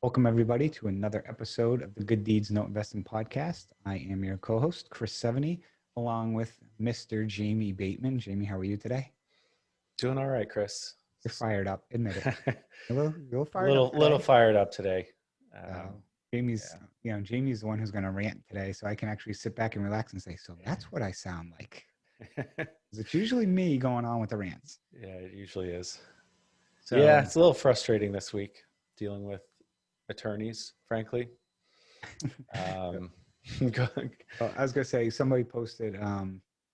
Welcome, everybody, to another episode of the Good Deeds No Investing podcast. I am your co host, Chris Seveney, along with Mr. Jamie Bateman. Jamie, how are you today? Doing all right, Chris. You're fired up, admit it. a A little fired up little today. fired up today. So Jamie's the one who's going to rant today, so I can actually sit back and relax and say, so that's what I sound like. Yeah. 'Cause it's usually me going on with the rants. Yeah, it usually is. Yeah, So, it's a little frustrating this week dealing with attorneys, frankly. Go- well, I was going to say, somebody posted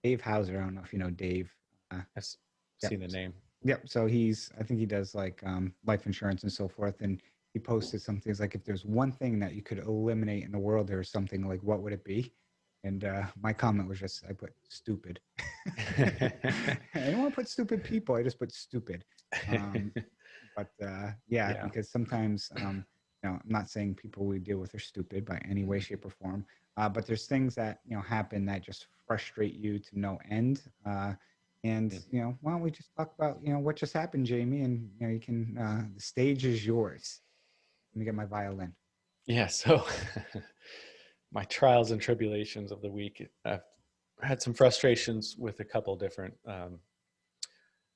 Dave Hauser. I don't know if you know Dave. I've Yep. seen the name. Yep. So I think he does like life insurance and so forth. And he posted something it's like, if there's one thing that you could eliminate in the world, there's something like, what would it be? And my comment was just, I put stupid. I didn't want to put stupid people. I just put stupid. But Yeah. because sometimes, I'm not saying people we deal with are stupid by any way, shape, or form. But there's things that, happen that just frustrate you to no end. And why don't we just talk about what just happened, Jamie? And you can the stage is yours. Let me get my violin. Yeah, so my trials and tribulations of the week. I've had some frustrations with a couple different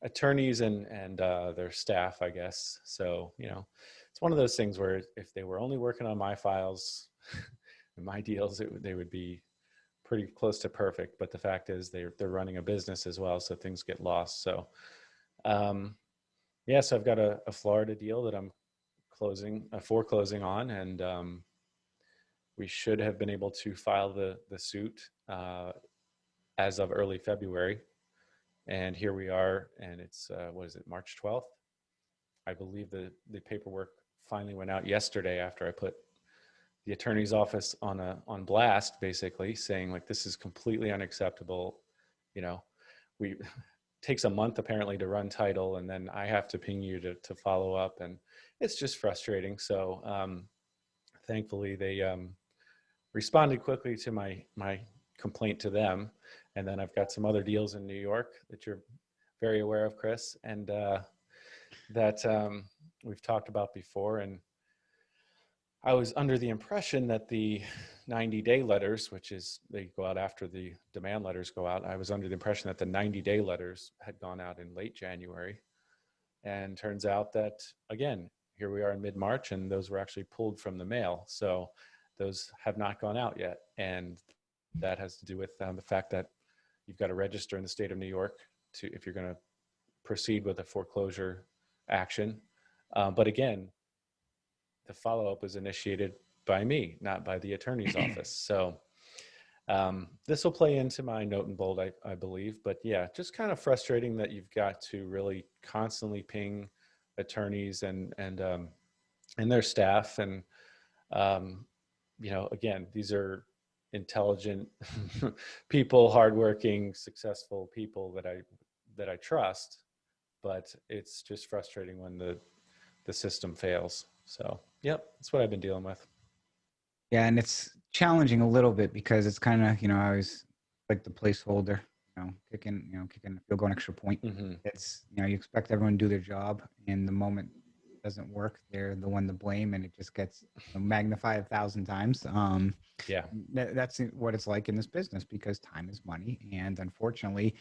attorneys and their staff, I guess. So, it's one of those things where if they were only working on my files and my deals, they would be pretty close to perfect. But the fact is they're running a business as well, so things get lost. So, so I've got a Florida deal that I'm foreclosing on, and we should have been able to file the suit as of early February. And here we are, and it's, March 12th? I believe the paperwork finally went out yesterday after I put the attorney's office on blast, basically saying like, this is completely unacceptable. We takes a month apparently to run title, and then I have to ping you to follow up, and it's just frustrating. So thankfully they responded quickly to my complaint to them. And then I've got some other deals in New York that you're very aware of, Chris, and that we've talked about before. And I was under the impression that the 90-day letters, which is they go out after the demand letters go out, I was under the impression that the 90-day letters had gone out in late January. And turns out that, again, here we are in mid-March, and those were actually pulled from the mail. So those have not gone out yet. And that has to do with the fact that you've got to register in the state of New York if you're going to proceed with a foreclosure action. But again, the follow-up was initiated by me, not by the attorney's office. So this will play into my note in bold, I believe. But yeah, just kind of frustrating that you've got to really constantly ping attorneys and their staff. And, again, these are intelligent people, hardworking, successful people that I trust. But it's just frustrating when the system fails. So, yep, that's what I've been dealing with. Yeah, and it's challenging a little bit because it's kind of I always like the placeholder, kicking a field goal, an extra point. Mm-hmm. It's you expect everyone to do their job, and the moment it doesn't work, they're the one to blame, and it just gets magnified 1,000 times. Yeah. That's what it's like in this business because time is money, and unfortunately,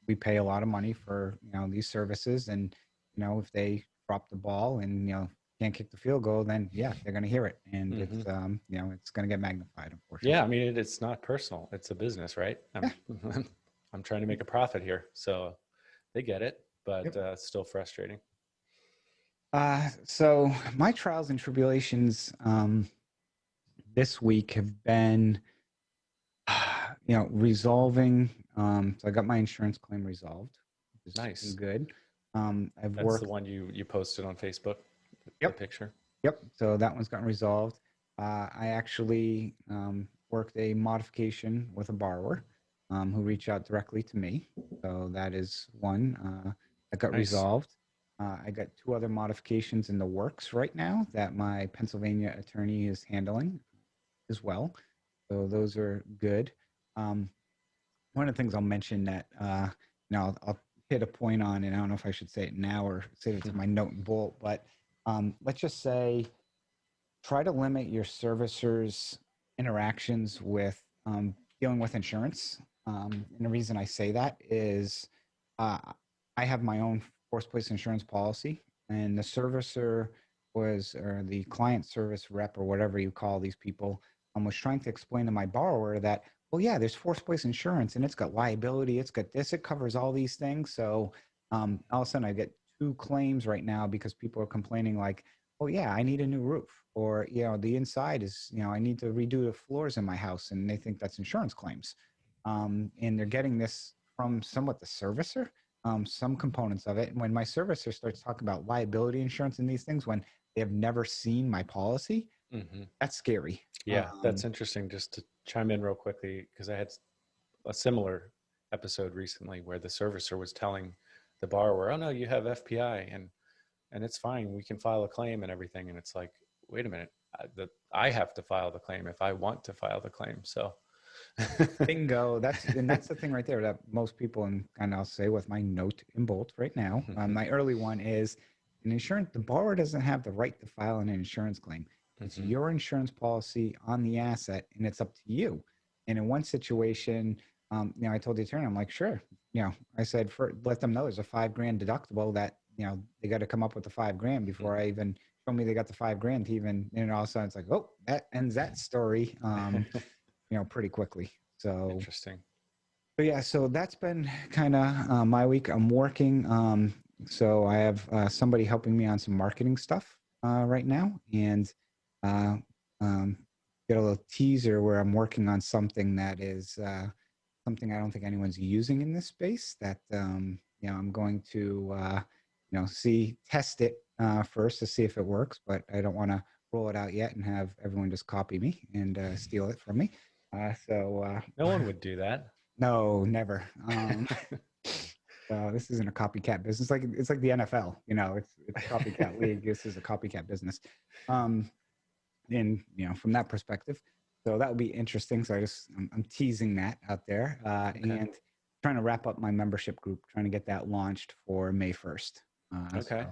we pay a lot of money for these services, and if they drop the ball and can't kick the field goal, then they're going to hear it, and Mm-hmm. it's going to get magnified, unfortunately. Yeah, I mean, it's not personal. It's a business, right? I'm trying to make a profit here, so they get it, but it's still frustrating. So my trials and tribulations this week have been, resolving. So I got my insurance claim resolved, which is Nice. good. That's the one you posted on Facebook, the picture. Yep. So that one's gotten resolved. I actually worked a modification with a borrower who reached out directly to me. So that is one that got resolved. I got 2 other modifications in the works right now that my Pennsylvania attorney is handling as well. So those are good. One of the things I'll mention that I'll hit a point on, and I don't know if I should say it now or save it to my note and bolt, but let's just say try to limit your servicer's interactions with dealing with insurance. And the reason I say that is uh, I have my own force place insurance policy, and the servicer was, or the client service rep, or whatever you call these people, was trying to explain to my borrower that, well, yeah, there's force place insurance and it's got liability, it's got this, it covers all these things. So all of a sudden I get two claims right now because people are complaining like, oh yeah, I need a new roof, or the inside is, I need to redo the floors in my house, and they think that's insurance claims. And they're getting this from somewhat the servicer, some components of it. And when my servicer starts talking about liability insurance and these things, when they have never seen my policy, that's scary. Yeah, that's interesting. Just to chime in real quickly, because I had a similar episode recently where the servicer was telling the borrower, "Oh no, you have FPI, and it's fine. We can file a claim and everything." And it's like, wait a minute, I have to file the claim if I want to file the claim. So, Bingo. That's the thing right there that most people, and I'll say with my note in bold right now, my early one is an insurance. The borrower doesn't have the right to file an insurance claim. It's your insurance policy on the asset, and it's up to you. And in one situation, I told the attorney, I'm like, sure, I said, let them know there's a $5,000 deductible that they got to come up with the $5,000 before I even show me they got the $5,000 to even. And all of a sudden it's like, oh, that ends that story. Pretty quickly. So interesting. But yeah, so that's been kind of my week. I'm working. So I have somebody helping me on some marketing stuff right now, and uh, get a little teaser where I'm working on something that is something I don't think anyone's using in this space. That I'm going to test it first to see if it works, but I don't want to roll it out yet and have everyone just copy me and steal it from me. No one would do that. No, never. This isn't a copycat business. It's like the NFL. It's a copycat league. This is a copycat business. And from that perspective, so that would be interesting. So I'm teasing that out there, and trying to wrap up my membership group, trying to get that launched for May 1st. So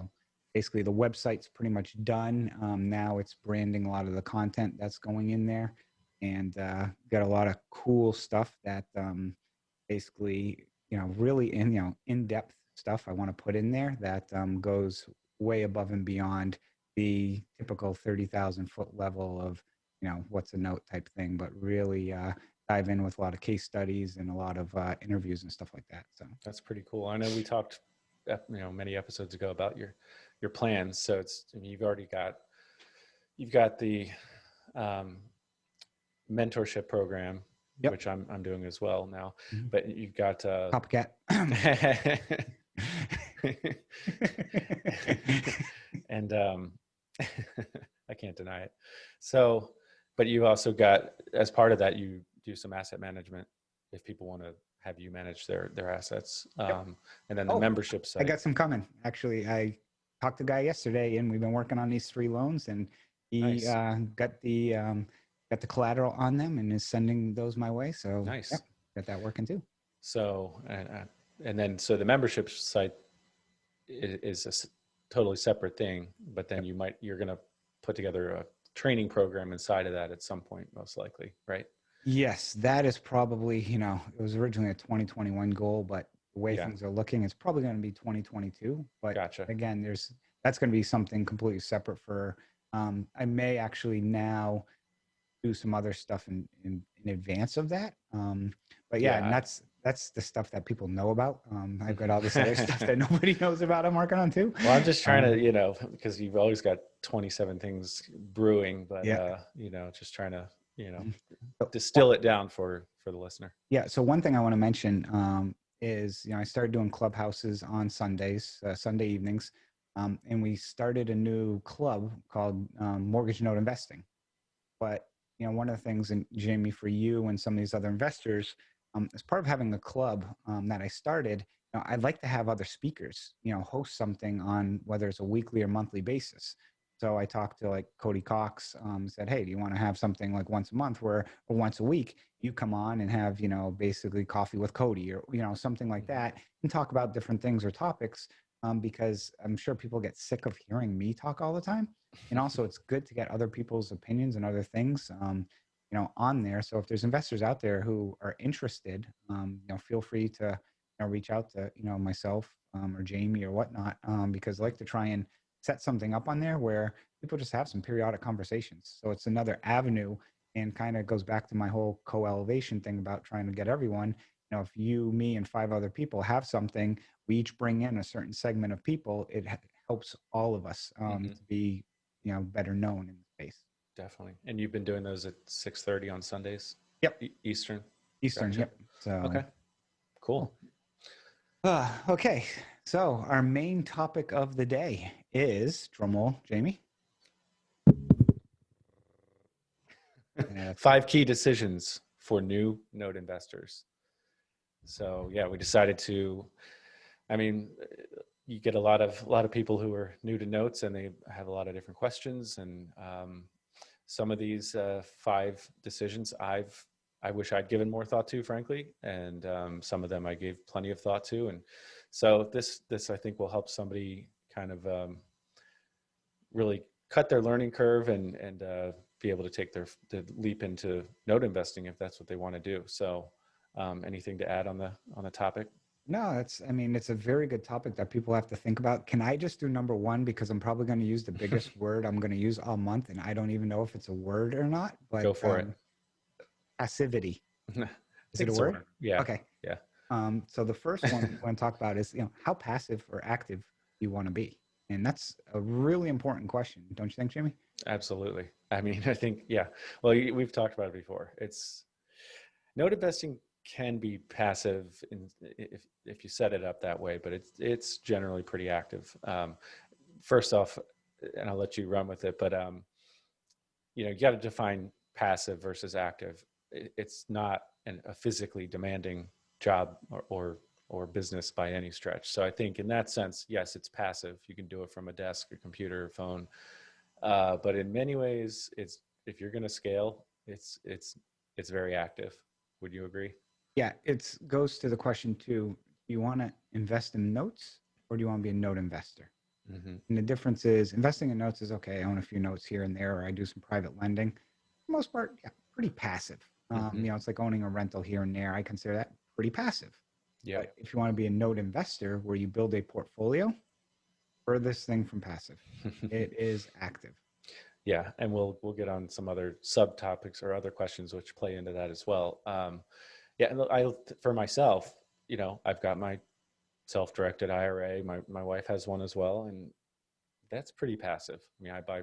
basically, the website's pretty much done. Now it's branding a lot of the content that's going in there, and got a lot of cool stuff that basically really in-depth stuff I want to put in there that goes way above and beyond the typical 30,000 foot level of what's a note type thing, but really dive in with a lot of case studies and a lot of interviews and stuff like that. So that's pretty cool. I know we talked many episodes ago about your plans. So you've got the mentorship program, which I'm doing as well now, but you've got copycat. And I can't deny it. So, but you also got, as part of that, you do some asset management if people want to have you manage their assets. And then the membership side. I got some coming. Actually, I talked to a guy yesterday, and we've been working on these 3 loans, and he got the collateral on them and is sending those my way. So nice. Yep, got that working too. So, and then, so the membership site is a totally separate thing, but then you're going to put together a training program inside of that at some point, most likely, right? Yes, that is probably, it was originally a 2021 goal, but the way things are looking, it's probably going to be 2022. But again, that's going to be something completely separate for, I may actually now do some other stuff in advance of that. But and that's the stuff that people know about. I've got all this other stuff that nobody knows about I'm working on too. Well, I'm just trying to, because you've always got 27 things brewing, but, just trying to, distill it down for the listener. Yeah. So one thing I want to mention is, I started doing clubhouses on Sundays, Sunday evenings. And we started a new club called Mortgage Note Investing. But one of the things, and Jamie, for you and some of these other investors, as part of having the club that I started, I'd like to have other speakers, host something on whether it's a weekly or monthly basis. So I talked to like Cody Cox, said, hey, do you want to have something like once a month or once a week, you come on and have, basically coffee with Cody or, something like that, and talk about different things or topics, because I'm sure people get sick of hearing me talk all the time. And also it's good to get other people's opinions and other things, on there. So if there's investors out there who are interested, feel free to, reach out to, myself, or Jamie or whatnot, because I like to try and set something up on there where people just have some periodic conversations. So it's another avenue, and kind of goes back to my whole co-elevation thing about trying to get everyone. If you, me, and 5 other people have something, we each bring in a certain segment of people. It helps all of us, to be, better known in the space. Definitely. And you've been doing those at 6:30 on Sundays? Yep. Eastern? Eastern. Gotcha. Yep. So, Okay, cool. cool. Okay. So our main topic of the day is, drumroll, Jamie. Five key decisions for new note investors. So yeah, we decided to, I mean, you get a lot of people who are new to notes, and they have a lot of different questions. And some of these 5 decisions I wish I'd given more thought to, frankly, and some of them I gave plenty of thought to. And so this I think will help somebody kind of really cut their learning curve, and be able to take the leap into note investing if that's what they want to do. So anything to add on the topic? No, it's a very good topic that people have to think about. Can I just do number one? Because I'm probably going to use the biggest word I'm going to use all month, and I don't even know if it's a word or not, but Go for it. Passivity. I Is think it a it's word? Yeah. Okay. Yeah. So the first one we want to talk about is, how passive or active do you want to be? And that's a really important question, don't you think, Jimmy? Absolutely. I mean, I think, yeah. Well, we've talked about it before. It's note investing can be passive if you set it up that way, but it's generally pretty active. First off, and I'll let you run with it, but you got to define passive versus active. It's not a physically demanding job or business by any stretch. So I think in that sense, yes, it's passive. You can do it from a desk, a computer, phone. But in many ways, it's if you're going to scale, it's very active. Would you agree? Yeah, it goes to the question too. Do you want to invest in notes, or do you want to be a note investor? Mm-hmm. And the difference is, investing in notes is okay. I own a few notes here and there, or I do some private lending. For the most part, yeah, pretty passive. Mm-hmm. It's like owning a rental here and there. I consider that pretty passive. Yeah. But if you want to be a note investor where you build a portfolio, furthest thing from passive. It is active. Yeah, and we'll get on some other subtopics or other questions which play into that as well. Yeah, and for myself, I've got my self-directed IRA. My wife has one as well, and that's pretty passive. I mean, I buy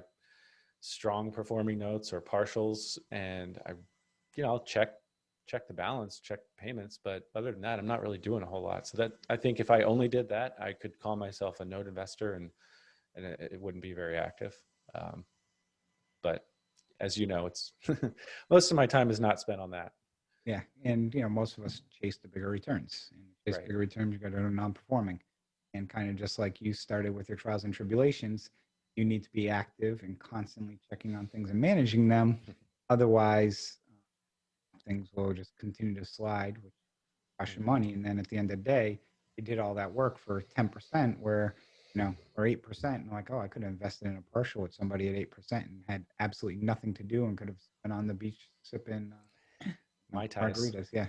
strong performing notes or partials, and I'll check the balance, check payments, but other than that, I'm not really doing a whole lot. So that I think if I only did that, I could call myself a note investor, and it wouldn't be very active. But as you know, it's most of my time is not spent on that. Yeah, and most of us chase the bigger returns. And to chase Right. bigger returns, you got to do non-performing. And kind of just like you started with your trials and tribulations, you need to be active and constantly checking on things and managing them. Otherwise, things will just continue to slide, which costs you money. And then at the end of the day, you did all that work for 10%, where or 8%, and like, oh, I could have invested in a partial with somebody at 8% and had absolutely nothing to do, and could have been on the beach sipping Mai Tais. margaritas. Yeah.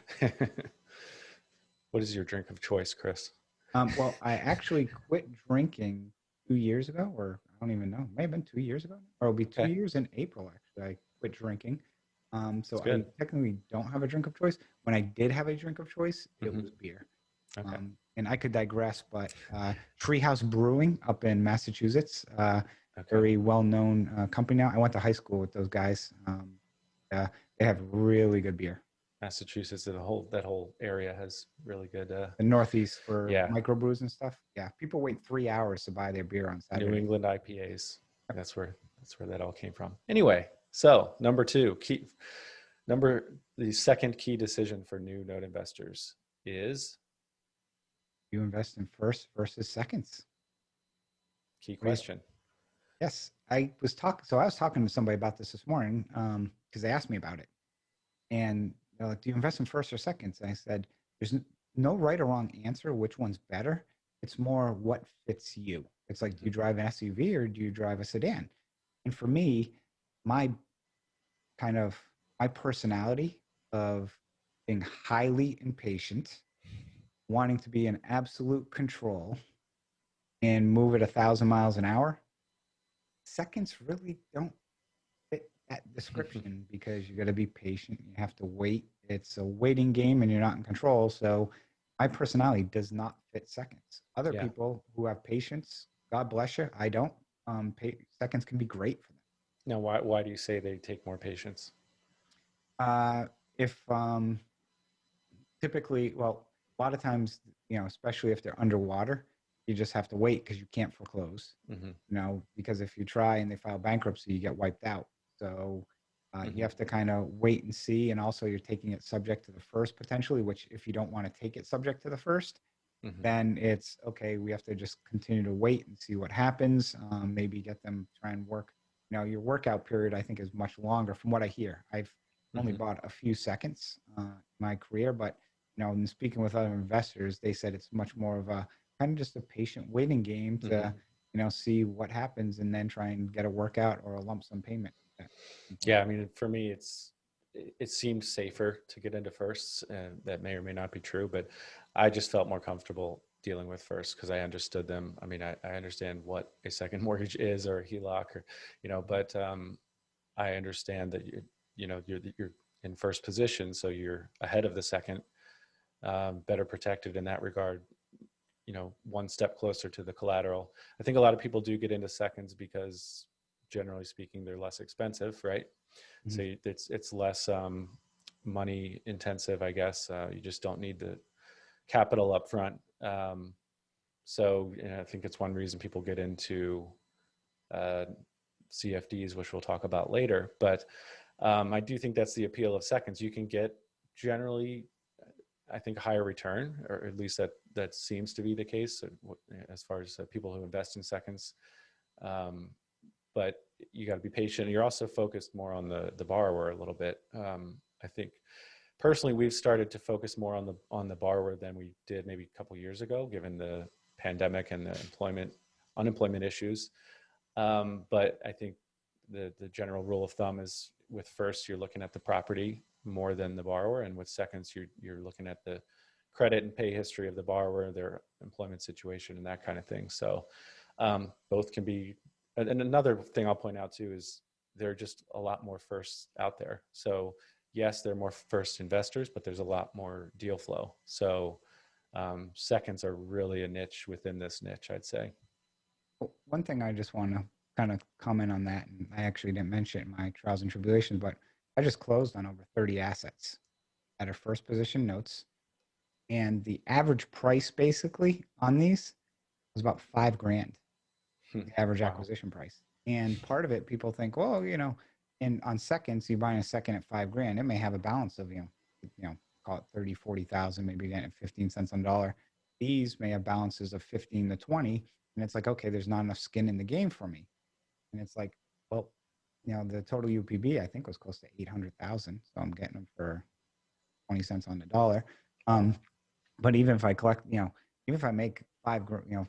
What is your drink of choice, Chris? Well, I actually quit drinking 2 years ago, or I don't even know. It may have been 2 years ago, or it'll be 2 years in April. Actually, I quit drinking. It's So I good. technically don't have a drink of choice. When I did have a drink of choice, it Mm-hmm. was beer. Okay. And I could digress, but Treehouse Brewing up in Massachusetts, Okay. very well-known company now. I went to high school with those guys. They have really good beer. Massachusetts, that whole area has really good. The Northeast for Yeah. microbrews and stuff. Yeah, people wait 3 hours to buy their beer on Saturday. New England IPAs. That's where that all came from. Anyway, so number 2, the second key decision for new note investors is You invest in first versus seconds. key question. Yes, I was talking to somebody about this morning, because they asked me about it, and they're like, "Do you invest in first or seconds?" And I said, "There's no right or wrong answer. Which one's better? It's more what fits you. It's like, do you drive an SUV or do you drive a sedan? And for me, my kind of my personality of being highly impatient, wanting to be in absolute control and move at 1,000 miles an hour, seconds really don't fit that description because you got to be patient. You have to wait. It's a waiting game and you're not in control. So my personality does not fit seconds. Other Yeah. people who have patience, God bless you. I don't. Seconds can be great for them. Now, why do you say they take more patience? If typically, well, a lot of times, especially if they're underwater, you just have to wait because you can't foreclose. Mm-hmm. Because if you try and they file bankruptcy, you get wiped out. So you Mm-hmm. have to kind of wait and see. And also, you're taking it subject to the first potentially, which if you don't want to take it subject to the first, Mm-hmm. then it's okay. We have to just continue to wait and see what happens. Maybe get them try and work. Your workout period, I think, is much longer from what I hear. I've only Mm-hmm. bought a few seconds in my career, but in speaking with other investors, they said it's much more of a kind of just a patient waiting game Mm-hmm. to see what happens and then try and get a workout or a lump sum payment at some point. Yeah, I mean, for me, it seemed safer to get into firsts, and that may or may not be true, but I just felt more comfortable dealing with first because I understood them. I mean, I understand what a second mortgage is or a HELOC, or but I understand that you're in first position, so you're ahead of the second, better protected in that regard. One step closer to the collateral. I think a lot of people do get into seconds because, generally speaking, they're less expensive, right? So Mhm. it's less money intensive, I guess. You just don't need the capital up front. So I think it's one reason people get into uh, CFDs, which we'll talk about later. But I do think that's the appeal of seconds. You can get generally, I think, higher return, or at least that seems to be the case as far as people who invest in seconds. Um, but you got to be patient. You're also focused more on the borrower a little bit. I think personally, we've started to focus more on the borrower than we did maybe a couple years ago, given the pandemic and the unemployment issues. But I think the general rule of thumb is with first you're looking at the property more than the borrower, and with seconds you're looking at the credit and pay history of the borrower, their employment situation, and that kind of thing. So both can be. And another thing I'll point out too is there are just a lot more firsts out there. So yes, there are more first investors, but there's a lot more deal flow. So seconds are really a niche within this niche, I'd say. One thing I just want to kind of comment on that, and I actually didn't mention it in my trials and tribulations, but I just closed on over 30 assets at a first position notes. And the average price basically on these was about 5 grand, the average Wow. acquisition price. And part of it, people think, well, and on seconds, you're buying a second at 5 grand. It may have a balance of, call it 30, 40,000, maybe getting at 15 cents on the dollar. These may have balances of 15 to 20. And it's like, okay, there's not enough skin in the game for me. And it's like, well, the total UPB I think was close to 800,000. So I'm getting them for 20 cents on the dollar. Wow. But even if I collect, even if I make 20%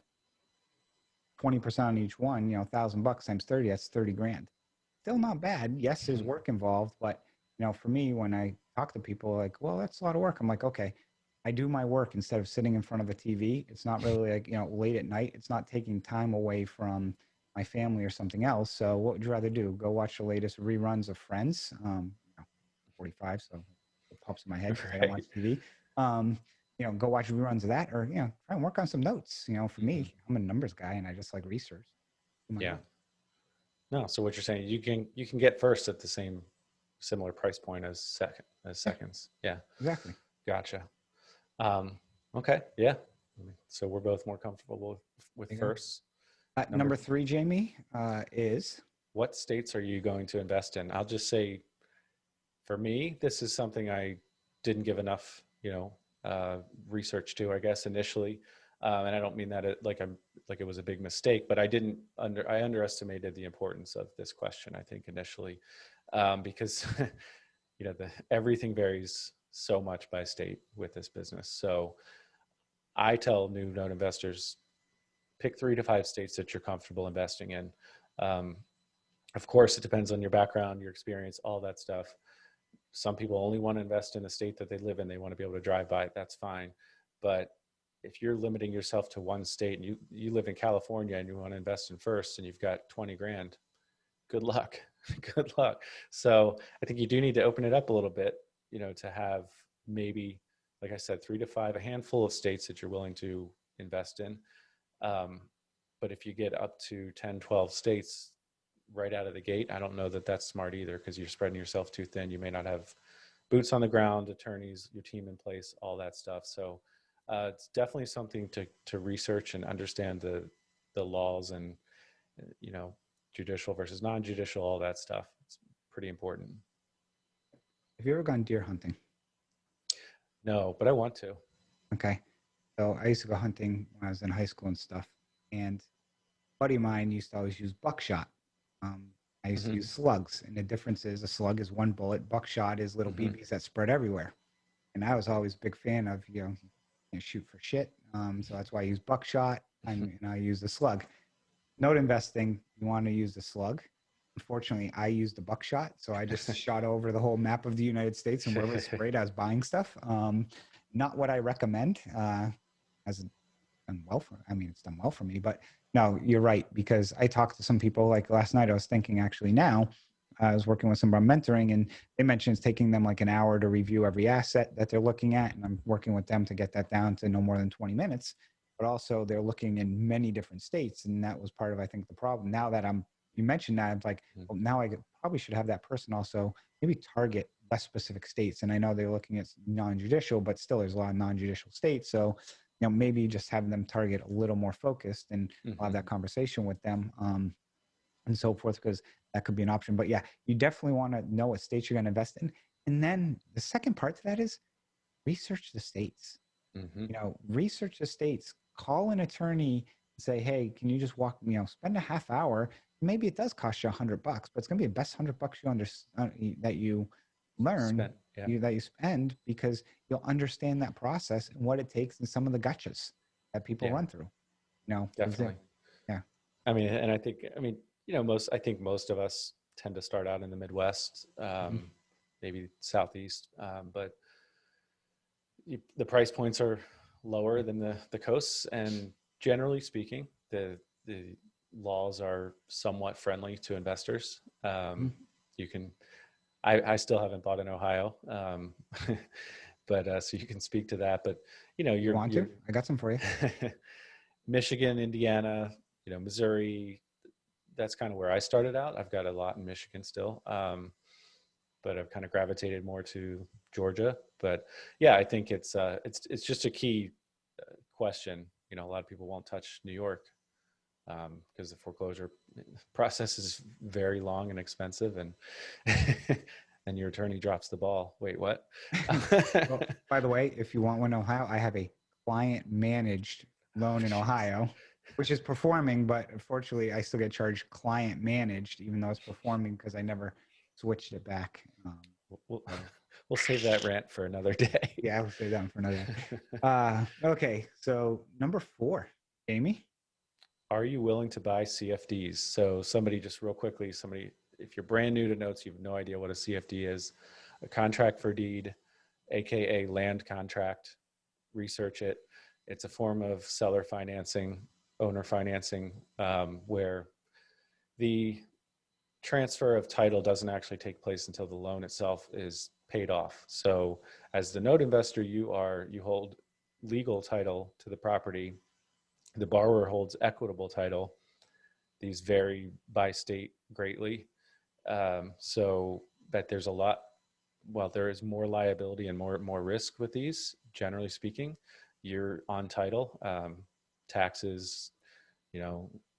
on each one, $1,000 times 30, that's 30 grand. Still not bad. Yes, there's work involved, but for me, when I talk to people like, well, that's a lot of work. I'm like, okay, I do my work instead of sitting in front of a TV. It's not really like, late at night. It's not taking time away from my family or something else. So what would you rather do? Go watch the latest reruns of Friends? 45, so it pops in my head because I don't Right. watch TV. Um, go watch reruns of that, or try and work on some notes. For Mhm. me, I'm a numbers guy and I just like research. Do my Yeah. work. No. So what you're saying, you can get first at the same similar price point as Yeah, seconds. Yeah. exactly. Gotcha. Um, okay. Yeah. So we're both more comfortable with There you go. firsts. Number Number, three, Jamie, is what states are you going to invest in? I'll just say, for me, this is something I didn't give enough, research to, I guess, initially. And I don't mean that like it was a big mistake, but I underestimated the importance of this question, I think, initially, because everything varies so much by state with this business. So I tell new note investors, pick 3 to 5 states that you're comfortable investing in. Um, Of course, it depends on your background, your experience, all that stuff. Some people only want to invest in the state that they live in. They want to be able to drive by it. That's fine. But if you're limiting yourself to one state and you live in California and you want to invest in first and you've got 20 grand, good luck. Good luck. So I think you do need to open it up a little bit, to have maybe, like I said, 3 to 5, a handful of states that you're willing to invest in. But if you get up to 10, 12 states right out of the gate, I don't know that that's smart either, because you're spreading yourself too thin. You may not have boots on the ground, attorneys, your team in place, all that stuff. So it's definitely something to research and understand the laws and, you know, judicial versus non-judicial, all that stuff. It's pretty important. Have you ever gone deer hunting? No, but I want to. Okay. So I used to go hunting when I was in high school and stuff. And a buddy of mine used to always use buckshot. I used to Mm-hmm. use slugs. And the difference is a slug is one bullet. Buckshot is little Mm-hmm. BBs that spread everywhere. And I was always a big fan of, you can't shoot for shit. So that's why I use buckshot and I use the slug. Note investing, you want to use the slug. Unfortunately, I used the buckshot, so I just shot over the whole map of the United States, and wherever it sprayed, I was buying stuff. Not what I recommend. Hasn't done well for. I mean, it's done well for me, but no, you're right, because I talked to some people. Like last night, I was thinking actually now. I was working with some of our mentoring, and they mentioned it's taking them like an hour to review every asset that they're looking at, and I'm working with them to get that down to no more than 20 minutes. But also, they're looking in many different states, and that was part of, I think, the problem. Now that you mentioned that, I'm like, well, now probably should have that person also maybe target less specific states. And I know they're looking at non-judicial, but still, there's a lot of non-judicial states. So, maybe just having them target a little more focused, and I'll have that conversation with them. And so forth, because that could be an option. But yeah, you definitely want to know what states you're going to invest in. And then the second part to that is research the states. Mm-hmm. Research the states, call an attorney and say, hey, can you just spend a half hour. Maybe it does cost you $100, but it's going to be the best $100 that you learn, Spent, yeah, that you spend, because you'll understand that process and what it takes and some of the gotchas that people yeah, run through. definitely. Yeah. I mean, and I mean, I think most of us tend to start out in the Midwest, Mhm. maybe Southeast, but the price points are lower than the coasts, and generally speaking, the laws are somewhat friendly to investors. Mhm. You can, I still haven't bought in Ohio, but so you can speak to that. But You you're want to? I got some for you. Michigan, Indiana, Missouri. That's kind of where I started out. I've got a lot in Michigan still, but I've kind of gravitated more to Georgia. But yeah, I think it's just a key question. A lot of people won't touch New York because the foreclosure process is very long and expensive, and and your attorney drops the ball. Wait, what? Well, by the way, if you want one in Ohio, I have a client managed loan in Ohio, which is performing, but unfortunately, I still get charged client managed, even though it's performing because I never switched it back. We'll, So we'll save that rant for another day. yeah, I'll say that one for another. Okay, so number 4, Amy. Are you willing to buy CFDs? So somebody, just real quickly, if you're brand new to notes, you have no idea what a CFD is, a contract for deed, AKA land contract, research it. It's a form of seller financing, owner financing, where the transfer of title doesn't actually take place until the loan itself is paid off. So as the note investor, you hold legal title to the property. The borrower holds equitable title. These vary by state greatly. So that there's a lot, well, there is more liability and more risk with these, generally speaking. You're on title, taxes,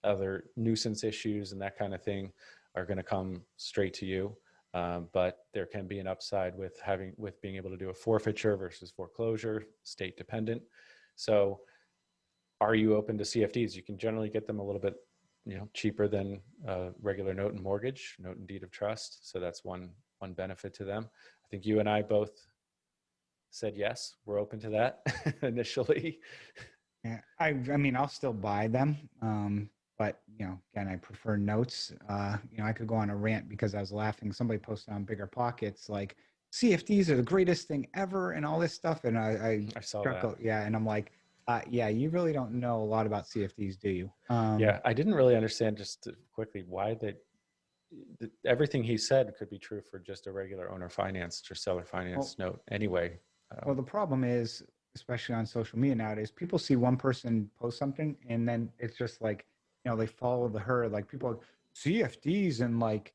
other nuisance issues and that kind of thing are going to come straight to you. But there can be an upside with being able to do a forfeiture versus foreclosure, state dependent. So are you open to CFDs? You can generally get them a little bit, cheaper than a regular note and mortgage, note and deed of trust. So that's one benefit to them. I think you and I both said yes, we're open to that initially. Yeah, I mean, I'll still buy them. But again, I prefer notes. I could go on a rant because I was laughing. Somebody posted on Bigger Pockets like CFDs are the greatest thing ever and all this stuff. And I I saw struck that. out, yeah, and I'm like, yeah, you really don't know a lot about CFDs, do you? Yeah, I didn't really understand quickly why everything he said could be true for just a regular owner financed or seller Well, finance note anyway. well, the problem is, especially on social media nowadays, people see one person post something and then it's just like, they follow the herd. Like people are, CFDs in like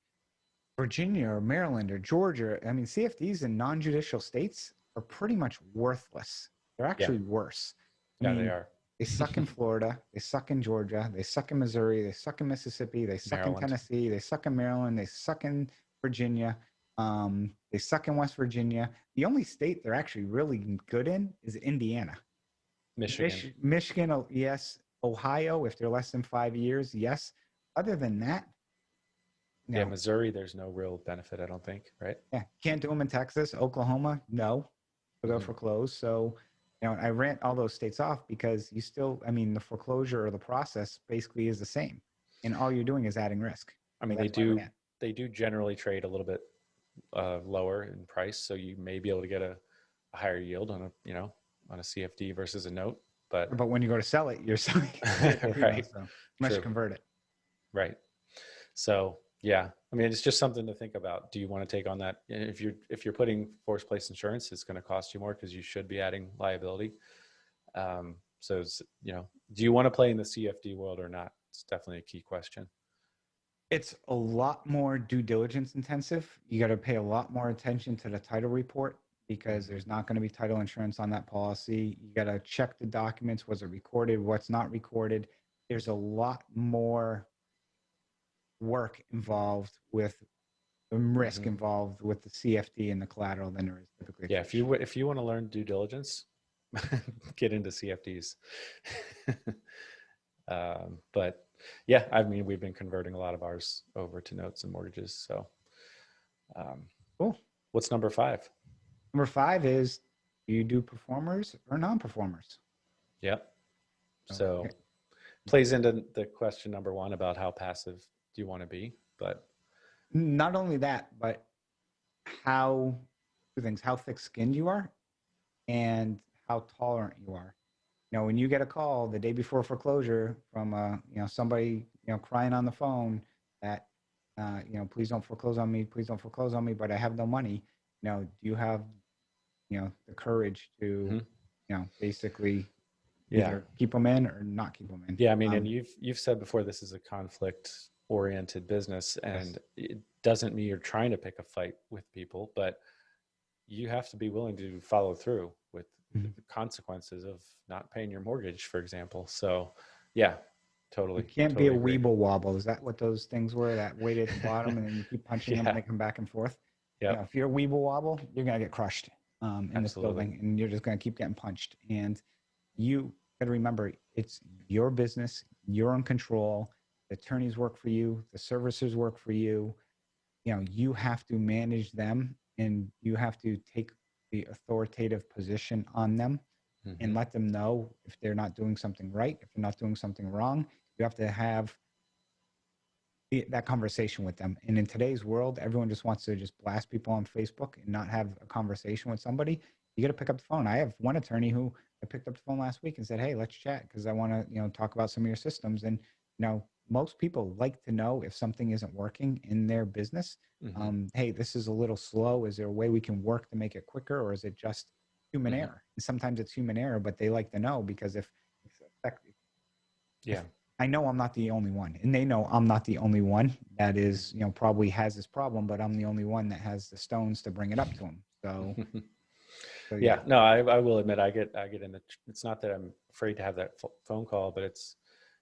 Virginia or Maryland or Georgia. I mean, CFDs in non-judicial states are pretty much worthless. They're Yeah, actually worse. I yeah, they mean, are. they suck in Florida, they suck in Georgia, they suck in Missouri, they suck in Mississippi, they suck in Maryland. Tennessee, they suck in Maryland, they suck in Virginia, they suck in West Virginia. The only state they're actually really good in is Indiana. Michigan. Michigan, yes. Ohio, if they're less than 5 years, yes. Other than that, Yeah, no. Missouri, there's no real benefit, I don't think, right? Yeah, can't do them in Texas. Oklahoma, no, they'll go Hmm. foreclosed. So, I rant all those states off because you still, I mean, the foreclosure or the process basically is the same, and all you're doing is adding risk. I So mean, that's why I rant. they do generally trade a little bit lower in price, so you may be able to get a higher yield on a CFD versus a note, but But when you go to sell it, you're selling it, right, so unless you true, convert it. right. So yeah, I mean, it's just something to think about. Do you want to take on that? If you're putting forced place insurance, it's going to cost you more because you should be adding liability. So do you want to play in the CFD world or not? It's definitely a key question. It's a lot more due diligence intensive. You got to pay a lot more attention to the title report because Mm-hmm. there's not going to be title insurance on that policy. You got to check the documents. Was it recorded? What's not recorded? There's a lot more work involved with the risk Mm-hmm. involved with the CFD and the collateral than there is typically a Yeah, traditional. if you want to learn due diligence, get into CFDs. But yeah, I mean, we've been converting a lot of ours over to notes and mortgages. So, um, Cool. what's number 5? Number 5 is, do you do performers or non-performers? Yep. So, So plays into the question number 1 about how passive do you want to be? But not only that, but how, two things, how thick-skinned you are and how tolerant you are. When you get a call the day before foreclosure from somebody crying on the phone that please don't foreclose on me, please don't foreclose on me, but I have no money. Do you have the courage to mm-hmm. basically Yeah, either keep them in or not keep them in? yeah. I mean, and you've said before this is a conflict oriented business, Yes. and it doesn't mean you're trying to pick a fight with people, but you have to be willing to follow through with Mhm. the consequences of not paying your mortgage, for example. So, yeah, You totally, can't be a totally agree. weeble wobble. Is that what those things were that weight at the bottom and then you keep punching them and Yeah, they come back and forth? yep, If you're a weeble wobble, you're going to get crushed in this absolutely. building and you're just going to keep getting punched. And you got to remember it's your business, you're in control. The attorneys work for you, the servicers work for you. You have to manage them and you have to take the authoritative position on them and Hmm. let them know if they're not doing something right, if they're not doing something wrong. You have to have that conversation with them. And in today's world, everyone just wants to just blast people on Facebook and not have a conversation with somebody. You got to pick up the phone. I have one attorney who I picked up the phone last week and said, "Hey, let's chat because I want to, talk about some of your systems." And most people like to know if something isn't working in their business. Hmm. Hey, this is a little slow. Is there a way we can work to make it quicker, or is it just human Hmm. error? And sometimes it's human error, but they like to know because if Yeah. I know I'm not the only one, and they know I'm not the only one that is, probably has this problem, but I'm the only one that has the stones to bring it up to them. So, Mhm. so Yeah, yeah, no, I will admit I get in the. It's not that I'm afraid to have that phone call, but it's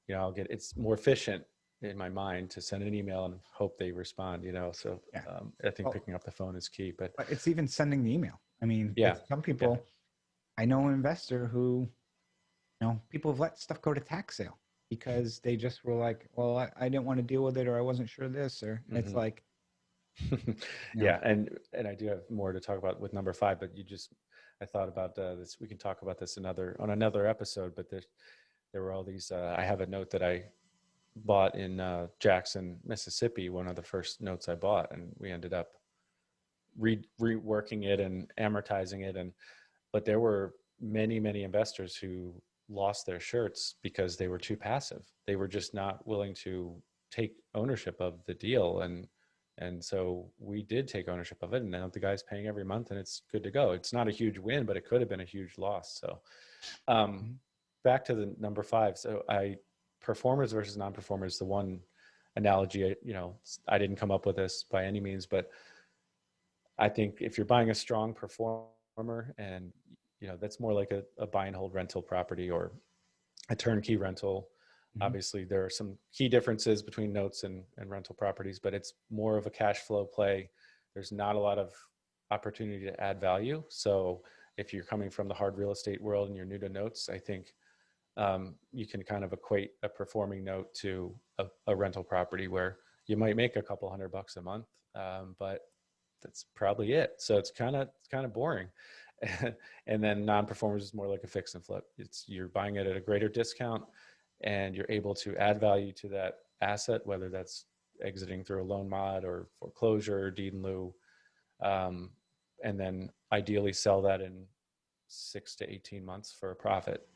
it's more efficient in my mind to send an email and hope they respond. So yeah. I think Well, picking up the phone is key. But but it's even sending the email. I mean, yeah, it's some yeah, people. I know an investor who, people have let stuff go to tax sale because they just were like, well, I didn't want to deal with it, or I wasn't sure this, or and it's hmm like, you know, yeah, and I do have more to talk about with number 5. But I thought about this. We can talk about this on another episode. But there were all these. I have a note that I bought in Jackson, Mississippi, one of the first notes I bought, and we ended up reworking it and amortizing it. But there were many investors who lost their shirts because they were too passive. They were just not willing to take ownership of the deal. And so we did take ownership of it, and now the guy's paying every month and it's good to go. It's not a huge win, but it could have been a huge loss. So back to the number 5. So performers versus non-performers, the one analogy, I didn't come up with this by any means, but I think if you're buying a strong performer, and that's more like a buy and hold rental property or a turnkey rental. Obviously, there are some key differences between notes and rental properties, but it's more of a cash flow play. There's not a lot of opportunity to add value. So if you're coming from the hard real estate world and you're new to notes, I think you can kind of equate a performing note to a rental property where you might make a couple $100 a month, but that's probably it. So it's kind of boring. And then non-performers is more like a fix and flip. You're buying it at a greater discount, and you're able to add value to that asset, whether that's exiting through a loan mod or foreclosure or deed in lieu, and then ideally sell that in 6 to 18 months for a profit.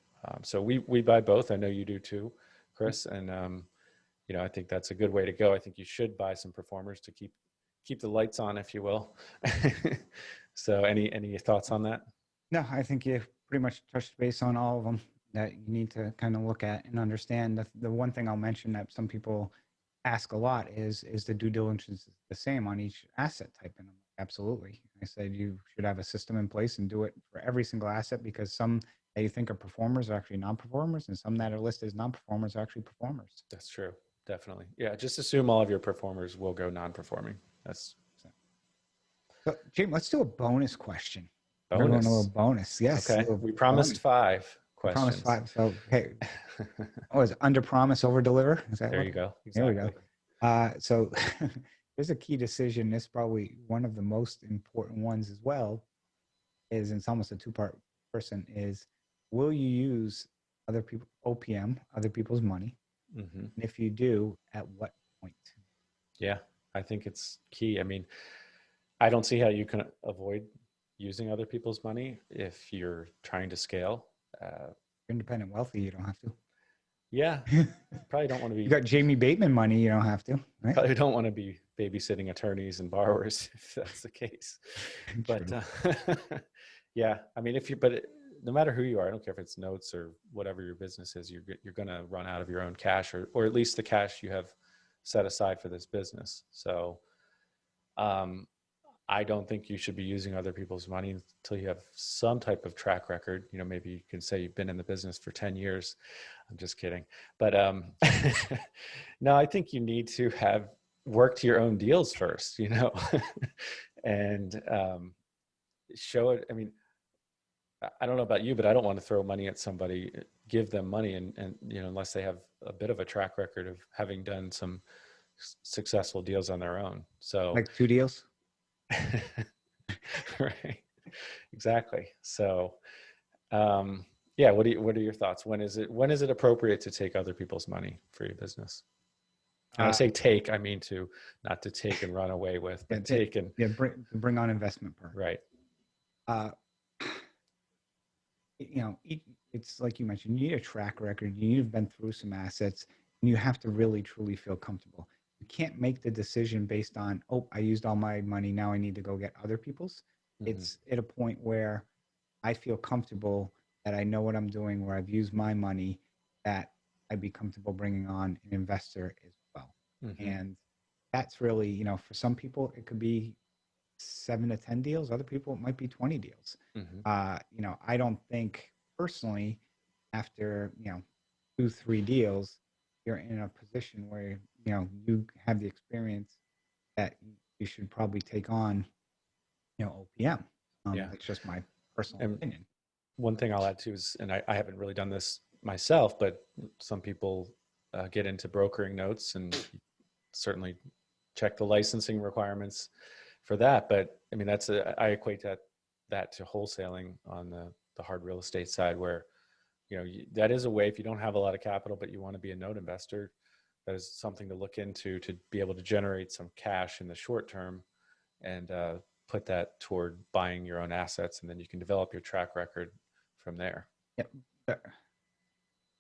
So we buy both. I know you do too, Chris. And I think that's a good way to go. I think you should buy some performers to keep the lights on, if you will. So any thoughts on that? No, I think you pretty much touched base on all of them that you need to kind of look at and understand. The one thing I'll mention that some people ask a lot is the due diligence the same on each asset type? And I'm like, absolutely. I said you should have a system in place and do it for every single asset, because some that you think are performers are actually non-performers, and some that are listed as non-performers are actually performers. That's true. Definitely. Yeah. Just assume all of your performers will go non-performing. That's so. Jim, let's do a bonus question. bonus. Everyone a little bonus. Yes. Okay. We promised bonus. 5 questions. Promised 5. So, hey, is under promise, over deliver? Is that there what? you go. Exactly. There we go. So there's a key decision. This is probably one of the most important ones as well. It's almost a 2-part person. Is will you use other people OPM, other people's money? Mm-hmm. And if you do, at what point? Yeah, I think it's key. I mean, I don't see how you can avoid using other people's money if you're trying to scale. Independent wealthy, you don't have to. Yeah, probably don't want to be. You got Jamie Bateman money, you don't have to. Right? Probably don't want to be babysitting attorneys and borrowers if that's the case. But yeah, I mean, no matter who you are, I don't care if it's notes or whatever your business is, you're going to run out of your own cash, or at least the cash you have set aside for this business. So I don't think you should be using other people's money until you have some type of track record. Maybe you can say you've been in the business for 10 years. I'm just kidding. But no, I think you need to have worked your own deals first, and show it. I mean, I don't know about you, but I don't want to throw money at somebody, give them money, and unless they have a bit of a track record of having done some successful deals on their own. So like 2 deals. Right. Exactly. So, yeah. What are your thoughts? When is it appropriate to take other people's money for your business? And I say take, I mean not to take and run away with, but take and bring on investment part. Right. It's like you mentioned, you need a track record. You need to have been through some assets, and you have to really, truly feel comfortable. You can't make the decision based on, I used all my money, now I need to go get other people's. Mm-hmm. It's at a point where I feel comfortable that I know what I'm doing, where I've used my money, that I'd be comfortable bringing on an investor as well. Mm-hmm. And that's really, for some people, it could be 7 to 10 deals. Other people, it might be 20 deals. Mm-hmm. I don't think personally, after, 2, 3 deals, you're in a position where, you have the experience that you should probably take on, OPM. It's just my personal opinion. One thing I'll add too is, and I haven't really done this myself, but some people get into brokering notes, and certainly check the licensing requirements for that. But I mean, I equate that to wholesaling on the hard real estate side, where, that is a way, if you don't have a lot of capital, but you want to be a note investor, that is something to look into to be able to generate some cash in the short term and put that toward buying your own assets, and then you can develop your track record from there. Yep.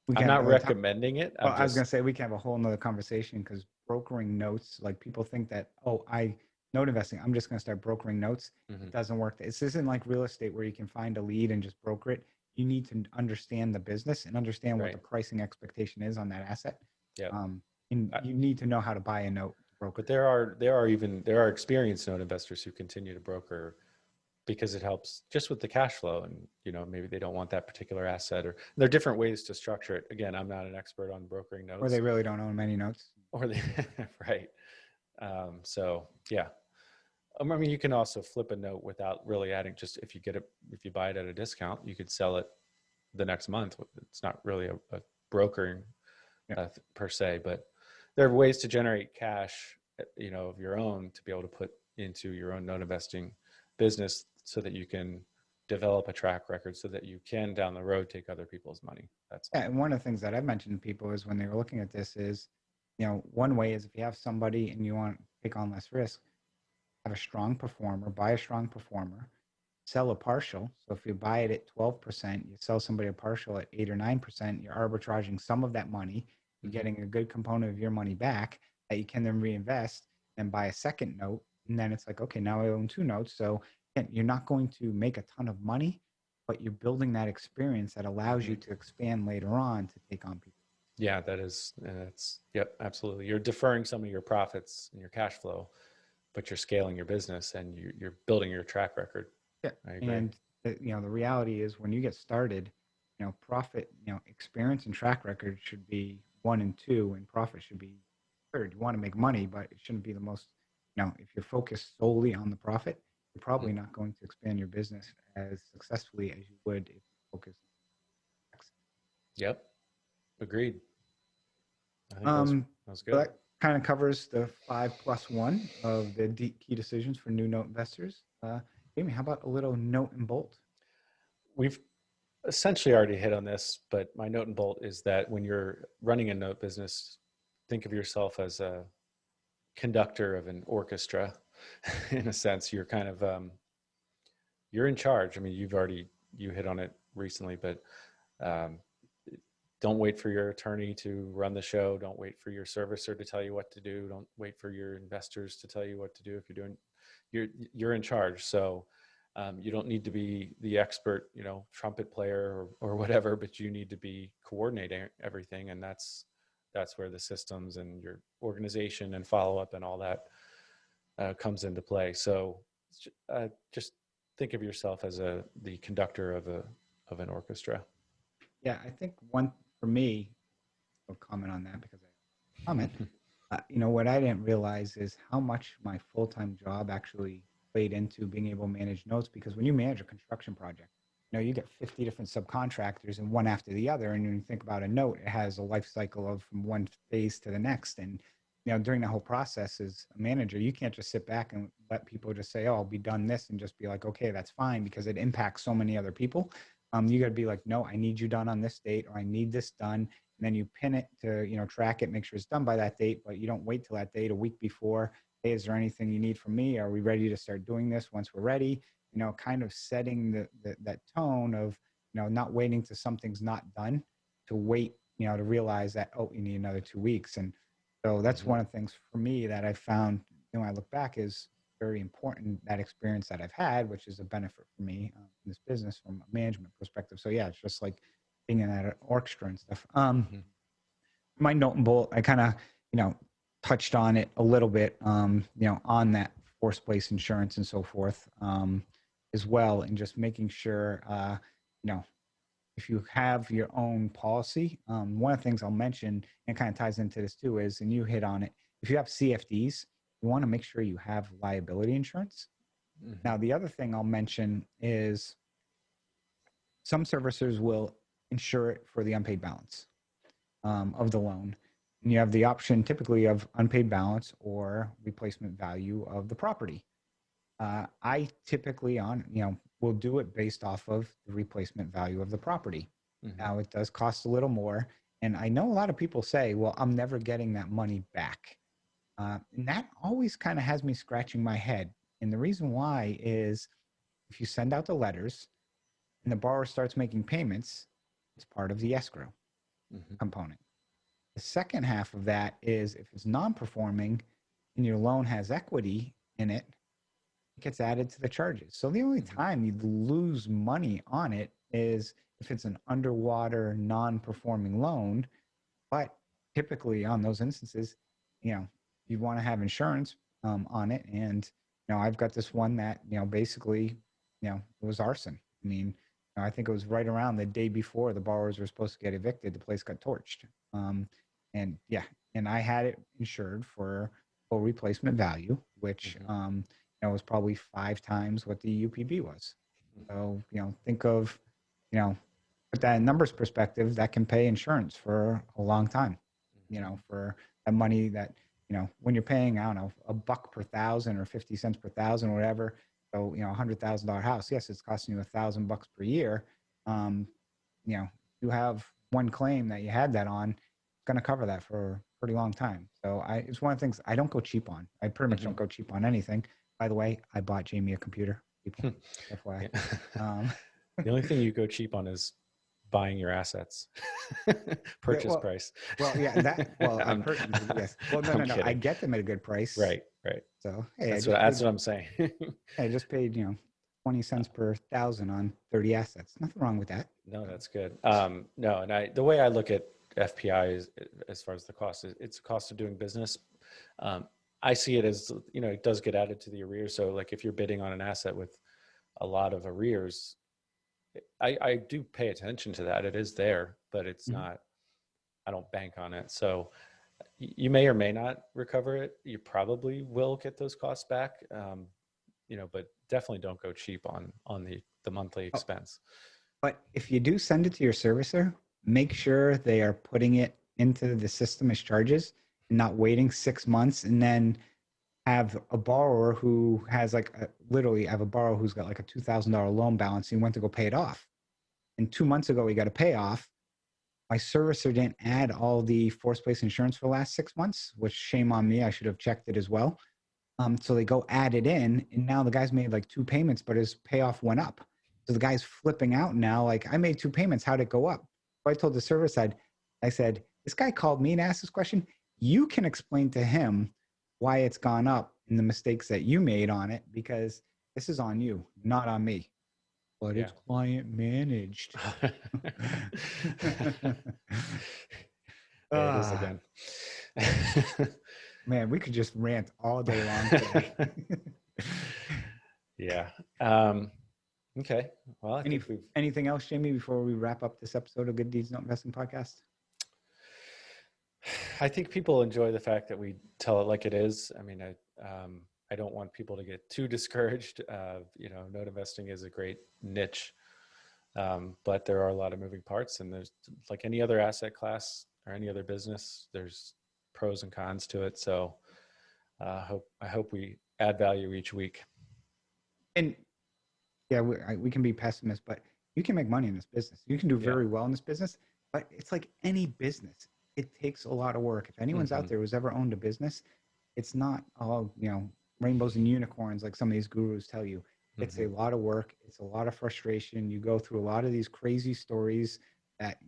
We I'm can have not another time. recommending it. Well, I'm I was gonna just say we can have a whole nother conversation because brokering notes, like people think that, oh, I note investing, I'm just gonna start brokering notes. It mhm, doesn't work. This isn't like real estate where you can find a lead and just broker it. You need to understand the business and understand what the right. pricing expectation is on that asset. Yeah. And you need to know how to buy a note to broker But it. there are experienced note investors who continue to broker because it helps just with the cash flow, and maybe they don't want that particular asset, or there are different ways to structure it. Again, I'm not an expert on brokering Or they notes, really don't own many notes. or they right. So yeah, I mean, you can also flip a note without really adding. Just if you buy it at a discount, you could sell it the next month. It's not really a brokering Yeah. per se, but there are ways to generate cash, of your own to be able to put into your own note investing business so that you can develop a track record so that you can down the road take other people's money. That's all. Yeah, and one of the things that I've mentioned to people is when they were looking at this is, one way is if you have somebody and you want to take on less risk, have a strong performer, buy a strong performer, sell a partial. So if you buy it at 12%, you sell somebody a partial at 8 or 9%, you're arbitraging some of that money. You're Mm-hmm. getting a good component of your money back that you can then reinvest and buy a second note. And then it's like, okay, now I own two notes. So again, you're not going to make a ton of money, but you're building that experience that allows Mm-hmm. you to expand later on to take on people. Yeah, that's yep, absolutely. You're deferring some of your profits and your cash flow, but you're scaling your business and you're building your track record. Yeah. I agree. And the reality is when you get started, profit, experience and track record should be one and two, and profit should be third. You want to make money, but it shouldn't be the most, if you're focused solely on the profit, you're probably Mhm. not going to expand your business as successfully as you would if you focus on X. Yep, agreed. I think Um, that was so good. that kind of covers the 5+1 of the key decisions for new note investors. Amy, how about a little note and bolt? We've essentially already hit on this, but my note and bolt is that when you're running a note business, think of yourself as a conductor of an orchestra. In a sense, you're kind of you're in charge. I mean, you hit on it recently, but um, don't wait for your attorney to run the show. Don't wait for your servicer to tell you what to do. Don't wait for your investors to tell you what to do. If you're in charge. So you don't need to be the expert, trumpet player or whatever, but you need to be coordinating everything. And that's where the systems and your organization and follow up and all that comes into play. So just think of yourself as the conductor of an orchestra. Yeah, I think one for me, I'll comment on that because I comment. What I didn't realize is how much my full-time job actually played into being able to manage notes. Because when you manage a construction project, you get 50 different subcontractors and one after the other. And when you think about a note, it has a life cycle of from one phase to the next. And, during that whole process as a manager, you can't just sit back and let people just say, oh, I'll be done this and just be like, okay, that's fine, because it impacts so many other people. You got to be like, no, I need you done on this date, or I need this done. And then you pin it to, track it, make sure it's done by that date, but you don't wait till that date a week before. Hey, is there anything you need from me? Are we ready to start doing this once we're ready? Kind of setting that tone of, not waiting till something's not done to wait, to realize that, oh, you need another 2 weeks. And so that's Mm-hmm. one of the things for me that I found, when I look back, is very important, that experience that I've had, which is a benefit for me in this business from a management perspective. So yeah, it's just like being in that orchestra and stuff. Mm-hmm. My note and bolt, I kind of, touched on it a little bit, on that forced place insurance and so forth, as well. And just making sure, if you have your own policy, one of the things I'll mention and kind of ties into this too is, and you hit on it, if you have CFDs, you want to make sure you have liability insurance. Mm-hmm. Now, the other thing I'll mention is some servicers will insure it for the unpaid balance of the loan. And you have the option typically of unpaid balance or replacement value of the property. I typically will do it based off of the replacement value of the property. Mm-hmm. Now it does cost a little more, And I know a lot of people say, well, I'm never getting that money back. And that always kind of has me scratching my head. And the reason why is if you send out the letters and the borrower starts making payments, it's part of the escrow Hmm. component. The second half of that is if it's non-performing and your loan has equity in it, it gets added to the charges. So the only Hmm. time you lose money on it is if it's an underwater non-performing loan. But typically on those instances, you want to have insurance on it. And, I've got this one that, basically, it was arson. I mean, I think it was right around the day before the borrowers were supposed to get evicted. The place got torched. Um, and yeah, and I had it insured for full replacement value, which, Hmm. was probably 5 times what the UPB was. So, think of, you know, put that in numbers perspective, that can pay insurance for a long time, Hmm. for that money that, when you're paying, I don't know, a buck per thousand or 50 cents per thousand or whatever. So, $100,000 house. Yes, it's costing you $1,000 per year. Um, you have one claim that you had that on, it's going to cover that for a pretty long time. So it's one of the things I don't go cheap on. I pretty much Hmm. don't go cheap on anything. By the way, I bought Jamie a computer, people, FYI. Yeah. Um, The only thing you go cheap on is buying your assets. Yeah, Purchase price. yeah, I'm, yes. Well, no, I'm no, no. I kidding. get them at a good price. Right, right. So, hey, That's what I'm saying. I just paid, 20 cents per thousand on 30 assets. Nothing wrong with that. No, that's good. No, and the way I look at FPI is, as far as the cost, it's a cost of doing business. Um, I see it as, it does get added to the arrears. So like if you're bidding on an asset with a lot of arrears, I do pay attention to that. It is there, but it's Mhm. not, I don't bank on it. So you may or may not recover it. You probably will get those costs back. But definitely don't go cheap on the monthly Oh, expense. but if you do send it to your servicer, make sure they are putting it into the system as charges and not waiting 6 months and then have a borrower who has literally, I have a borrower who's got like a $2,000 loan balance. He went to go pay it off. And 2 months ago, he got a payoff. My servicer didn't add all the forced place insurance for the last 6 months, which shame on me. I should have checked it as well. So they go add it in, and now the guy's made like 2 payments, but his payoff went up. So the guy's flipping out now. Like, I made 2 payments. How'd it go up? So I told the service side, I said, this guy called me and asked this question. You can explain to him why it's gone up and the mistakes that you made on it because this is on you, not on me. But Yeah. it's client managed. There it is Ah, again. man, we could just rant all day long today. Yeah. Okay. Well, I Any think we've. anything else, Jamie, before we wrap up this episode of Good Deeds Don't Investing podcast? I think people enjoy the fact that we tell it like it is. I mean, I don't want people to get too discouraged. Note investing is a great niche, but there are a lot of moving parts, and there's like any other asset class or any other business. There's pros and cons to it. So, I hope we add value each week. And yeah, we can be pessimists, but you can make money in this business. You can do Yeah. very well in this business, but it's like any business. It takes a lot of work. If anyone's out Hmm. there who's ever owned a business, it's not all, rainbows and unicorns like some of these gurus tell you. It's a Hmm. lot of work. It's a lot of frustration. You go through a lot of these crazy stories that,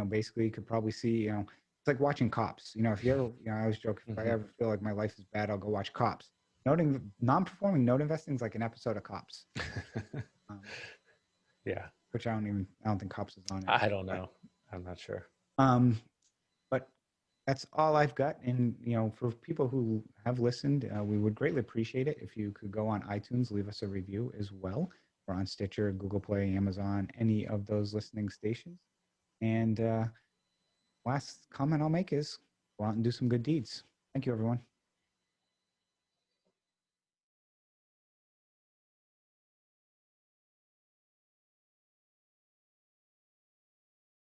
basically you could probably see, it's like watching Cops. If you ever, I always joke, if I Hmm. ever feel like my life is bad, I'll go watch Cops. Noting non-performing note investing is like an episode of Cops. Um, Yeah. which I don't think Cops is on I anymore. don't know. I'm not sure. Um, but that's all I've got. And for people who have listened, we would greatly appreciate it if you could go on iTunes, leave us a review as well. We're on Stitcher, Google Play, Amazon, any of those listening stations. And last comment I'll make is go out and do some good deeds. Thank you, everyone.